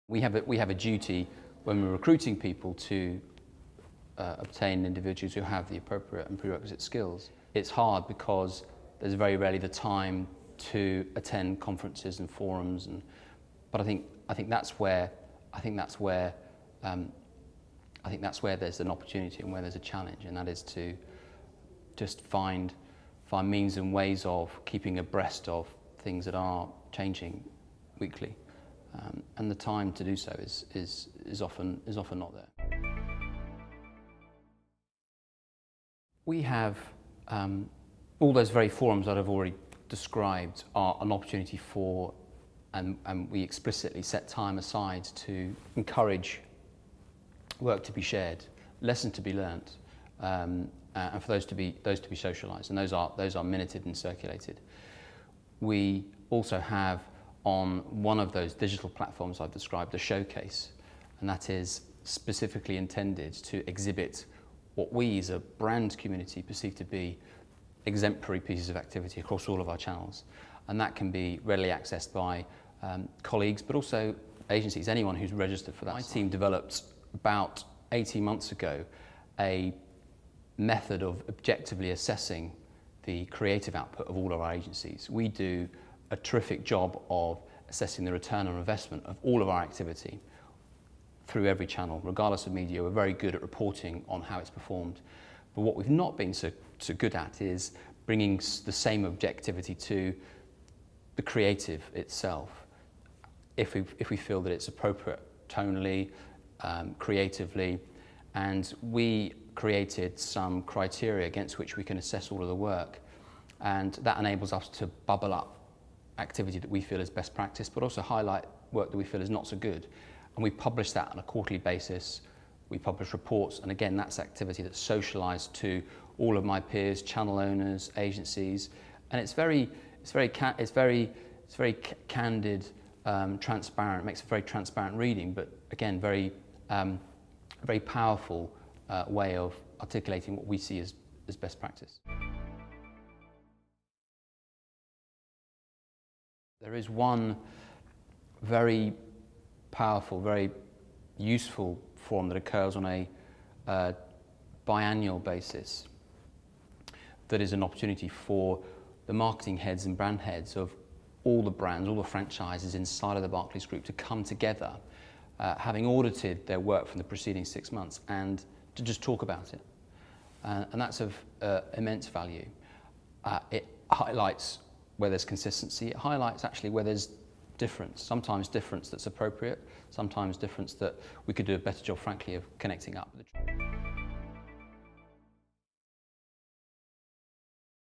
We have a duty when we're recruiting people to obtain individuals who have the appropriate and prerequisite skills. It's hard because there's very rarely the time to attend conferences and forums, but I think that's where there's an opportunity and where there's a challenge, and that is to just find means and ways of keeping abreast of things that are changing weekly, and the time to do so is often not there. We have all those very forums that I've already described are an opportunity for, and we explicitly set time aside to encourage work to be shared, lessons to be learnt, and for those to be socialised, and those are minuted and circulated. We also have on one of those digital platforms I've described a showcase, and that is specifically intended to exhibit what we as a brand community perceive to be exemplary pieces of activity across all of our channels, and that can be readily accessed by colleagues, but also agencies, anyone who's registered for that. My team developed about 18 months ago a method of objectively assessing the creative output of all of our agencies. We do a terrific job of assessing the return on investment of all of our activity through every channel. Regardless of media, we're very good at reporting on how it's performed. But what we've not been so good at is bringing the same objectivity to the creative itself, if we feel that it's appropriate tonally, creatively, and we created some criteria against which we can assess all of the work, and that enables us to bubble up activity that we feel is best practice, but also highlight work that we feel is not so good. And we publish that on a quarterly basis. We publish reports, and again, that's activity that's socialised to all of my peers, channel owners, agencies, and it's very candid, transparent. It makes a very transparent reading, but again, very powerful way of articulating what we see as best practice. There is one very powerful, very useful forum that occurs on a biannual basis that is an opportunity for the marketing heads and brand heads of all the brands, all the franchises inside of the Barclays Group to come together, having audited their work from the preceding 6 months, and to just talk about it. And that's of immense value. It highlights where there's consistency. It highlights actually where there's difference, sometimes difference that's appropriate, sometimes difference that we could do a better job, frankly, of connecting up.